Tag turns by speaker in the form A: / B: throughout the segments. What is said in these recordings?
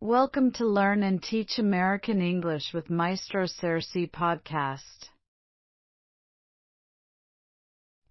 A: Welcome to Learn and Teach American English with Maestro Sersea Podcast.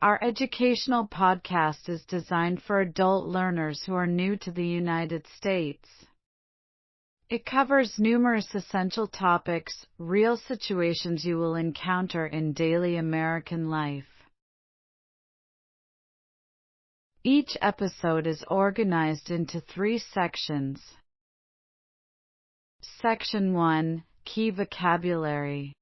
A: Our educational podcast is designed for adult learners who are new to the United States. It covers numerous essential topics, real situations you will encounter in daily American life. Each episode is organized into 3 sections. Section 1, Key Vocabulary.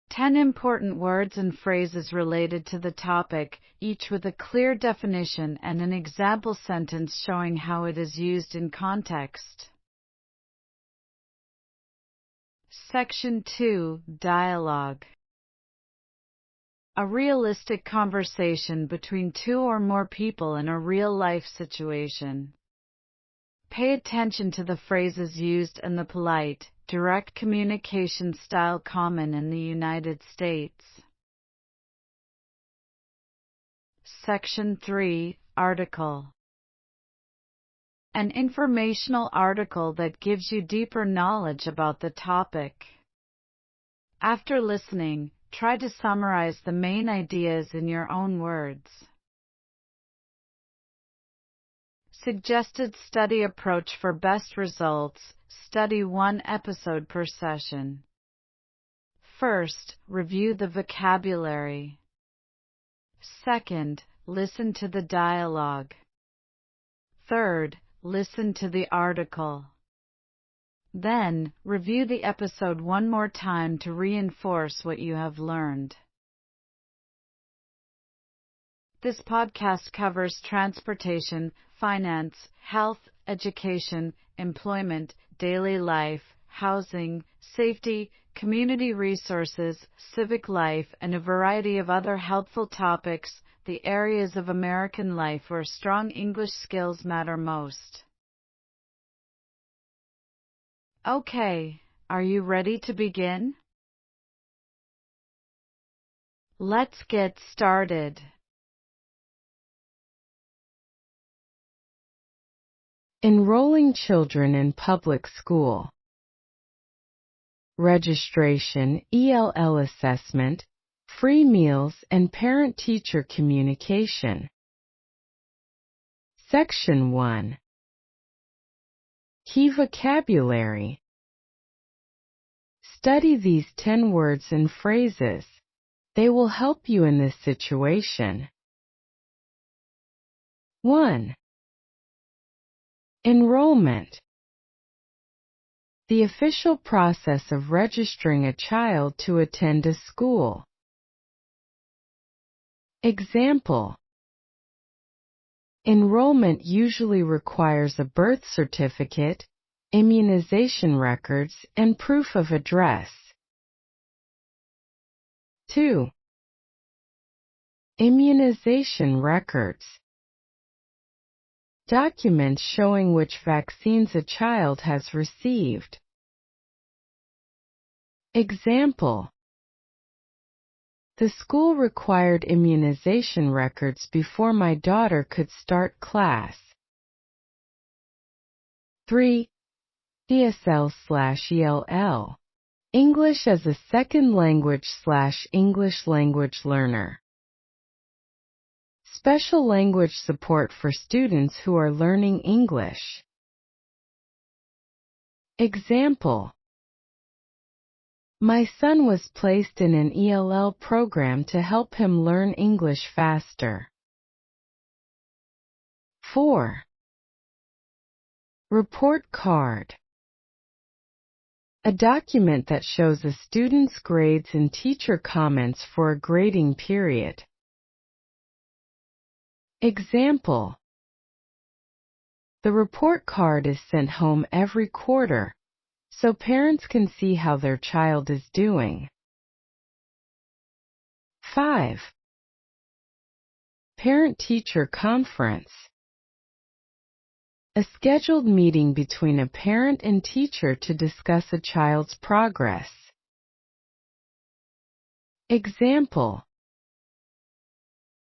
A: 10 important words and phrases related to the topic, each with a clear definition and an example sentence showing how it is used in context. Section 2, Dialogue. A realistic conversation between 2 or more people in a real-life situation. Pay attention to the phrases used and the polite, direct communication style common in the United States. Section 3, Article. An informational article that gives you deeper knowledge about the topic. After listening, try to summarize the main ideas in your own words. Suggested study approach for best results, study 1 episode per session. First, review the vocabulary. Second, listen to the dialogue. Third, listen to the article. Then, review the episode 1 more time to reinforce what you have learned. This podcast covers transportation, finance, health, education, employment, daily life, housing, safety, community resources, civic life, and a variety of other helpful topics, the areas of American life where strong English skills matter most. Okay, are you ready to begin? Let's get started.
B: Enrolling children in public school. Registration, ELL assessment, free meals, and parent-teacher communication. Section 1. Key vocabulary. Study these 10 words and phrases. They will help you in this situation. 1. Enrollment. The official process of registering a child to attend a school. Example. Enrollment usually requires a birth certificate, immunization records, and proof of address. 2. Immunization records. Documents showing which vaccines a child has received. Example. The school required immunization records before my daughter could start class. 3. ESL/ELL. English as a second language/English language learner. Special language support for students who are learning English. Example. My son was placed in an ELL program to help him learn English faster. 4. Report card. A document that shows a student's grades and teacher comments for a grading period. Example. The report card is sent home every quarter, so parents can see how their child is doing. 5. Parent-teacher conference. A scheduled meeting between a parent and teacher to discuss a child's progress. Example.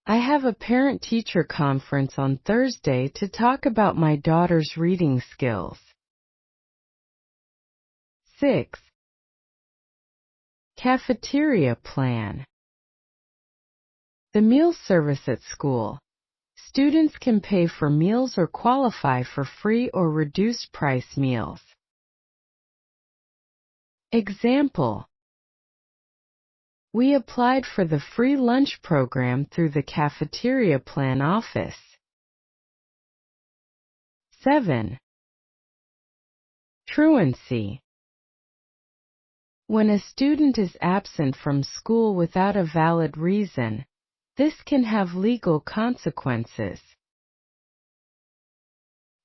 B: I have a parent-teacher conference on Thursday to talk about my daughter's reading skills. 6. Cafeteria plan. The meal service at school. Students can pay for meals or qualify for free or reduced price meals. Example: we applied for the free lunch program through the cafeteria plan office. 7. Truancy. When a student is absent from school without a valid reason, this can have legal consequences.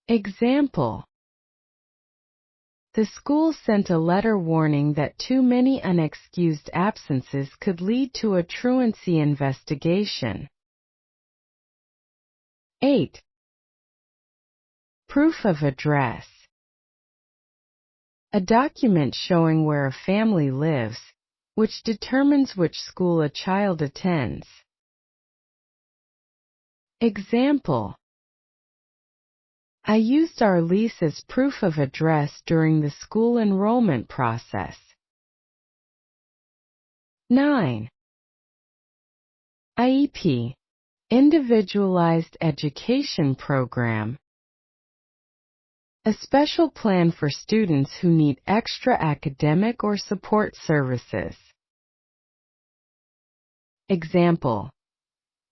B: Example: the school sent a letter warning that too many unexcused absences could lead to a truancy investigation. 8. Proof of address. A document showing where a family lives, which determines which school a child attends. Example: I used our lease as proof of address during the school enrollment process. 9. IEP, Individualized Education Program. A special plan for students who need extra academic or support services. Example: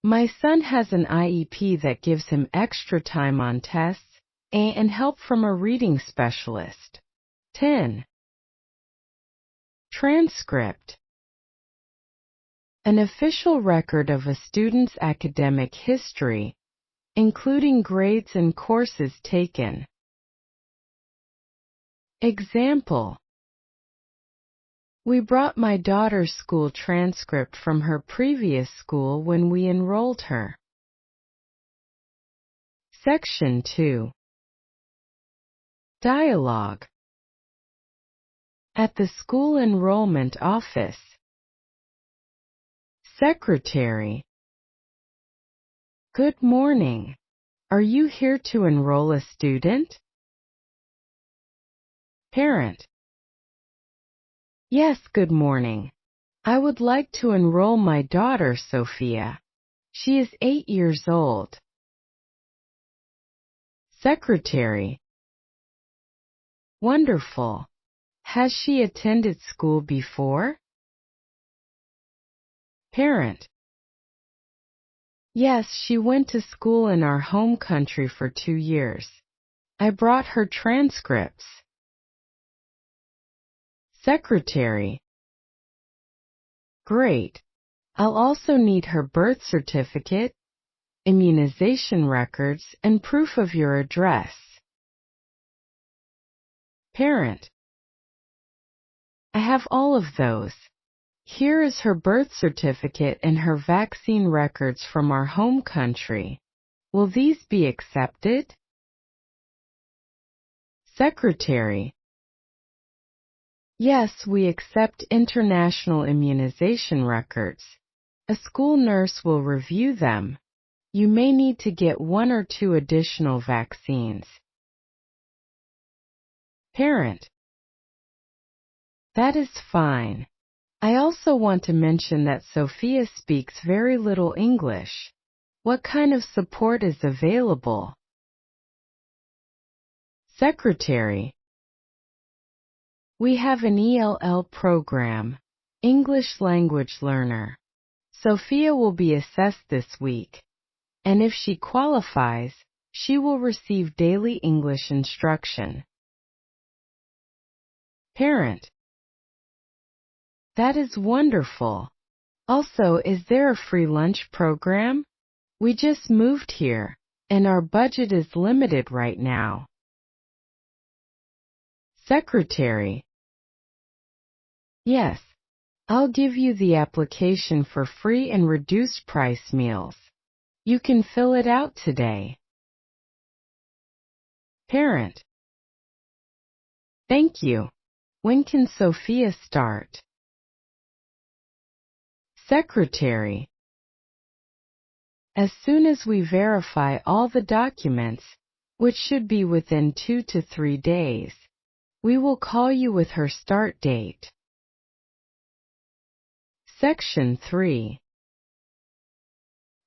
B: my son has an IEP that gives him extra time on tests and help from a reading specialist. 10. Transcript. An official record of a student's academic history, including grades and courses taken. Example: we brought my daughter's school transcript from her previous school when we enrolled her. Section 2. Dialogue. At the school enrollment office. Secretary: good morning. Are you here to enroll a student? Parent: yes, good morning. I would like to enroll my daughter, Sophia. She is 8 years old. Secretary: wonderful. Has she attended school before? Parent: yes, she went to school in our home country for 2 years. I brought her transcripts. Secretary: great. I'll also need her birth certificate, immunization records, and proof of your address. Parent: I have all of those. Here is her birth certificate and her vaccine records from our home country. Will these be accepted? Secretary: yes, we accept international immunization records. A school nurse will review them. You may need to get 1 or 2 additional vaccines. Parent: that is fine. I also want to mention that Sophia speaks very little English. What kind of support is available? Secretary: we have an ELL program, English Language Learner. Sophia will be assessed this week, and if she qualifies, she will receive daily English instruction. Parent: that is wonderful. Also, is there a free lunch program? We just moved here, and our budget is limited right now. Secretary: yes. I'll give you the application for free and reduced price meals. You can fill it out today. Parent: thank you. When can Sophia start? Secretary: as soon as we verify all the documents, which should be within 2 to 3 days. We will call you with her start date. Section 3.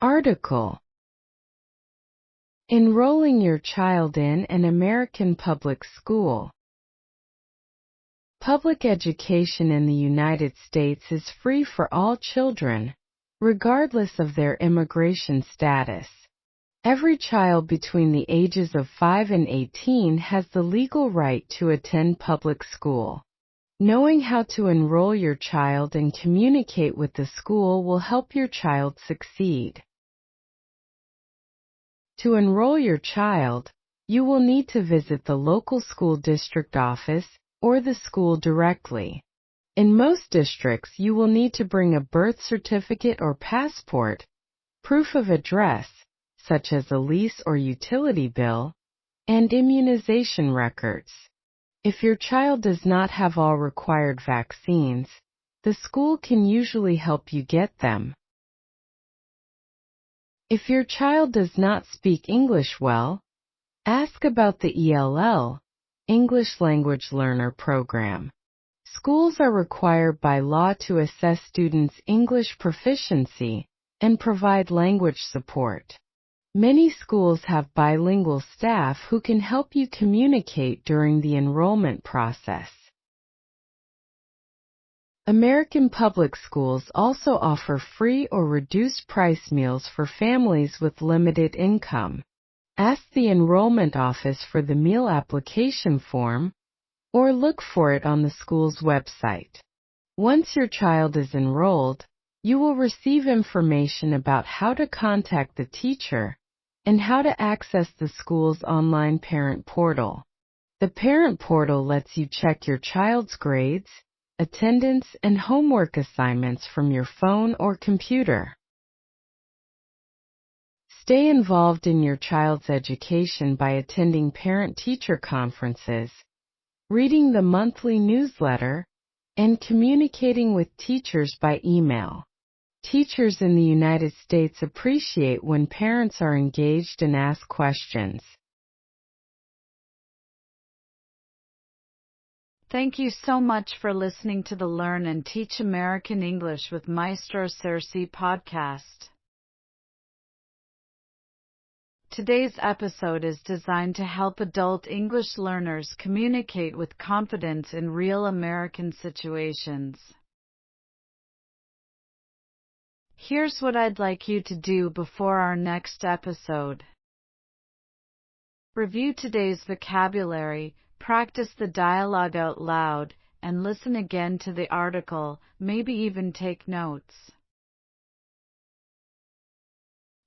B: Article. Enrolling your child in an American public school. Public education in the United States is free for all children, regardless of their immigration status. Every child between the ages of 5 and 18 has the legal right to attend public school. Knowing how to enroll your child and communicate with the school will help your child succeed. To enroll your child, you will need to visit the local school district office or the school directly. In most districts, you will need to bring a birth certificate or passport, proof of address, such as a lease or utility bill, and immunization records. If your child does not have all required vaccines, the school can usually help you get them. If your child does not speak English well, ask about the ELL, English Language Learner Program. Schools are required by law to assess students' English proficiency and provide language support. Many schools have bilingual staff who can help you communicate during the enrollment process. American public schools also offer free or reduced price meals for families with limited income. Ask the enrollment office for the meal application form, or look for it on the school's website. Once your child is enrolled, you will receive information about how to contact the teacher and how to access the school's online parent portal. The parent portal lets you check your child's grades, attendance, and homework assignments from your phone or computer. Stay involved in your child's education by attending parent-teacher conferences, reading the monthly newsletter, and communicating with teachers by email. Teachers in the United States appreciate when parents are engaged and ask questions.
A: Thank you so much for listening to the Learn and Teach American English with Maestro Sersea Podcast. Today's episode is designed to help adult English learners communicate with confidence in real American situations. Here's what I'd like you to do before our next episode. Review today's vocabulary, practice the dialogue out loud, and listen again to the article, maybe even take notes.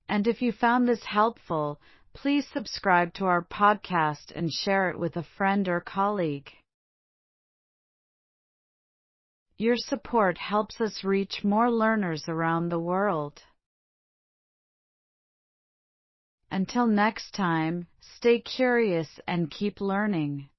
A: And if you found this helpful, please subscribe to our podcast and share it with a friend or colleague. Your support helps us reach more learners around the world. Until next time, stay curious and keep learning.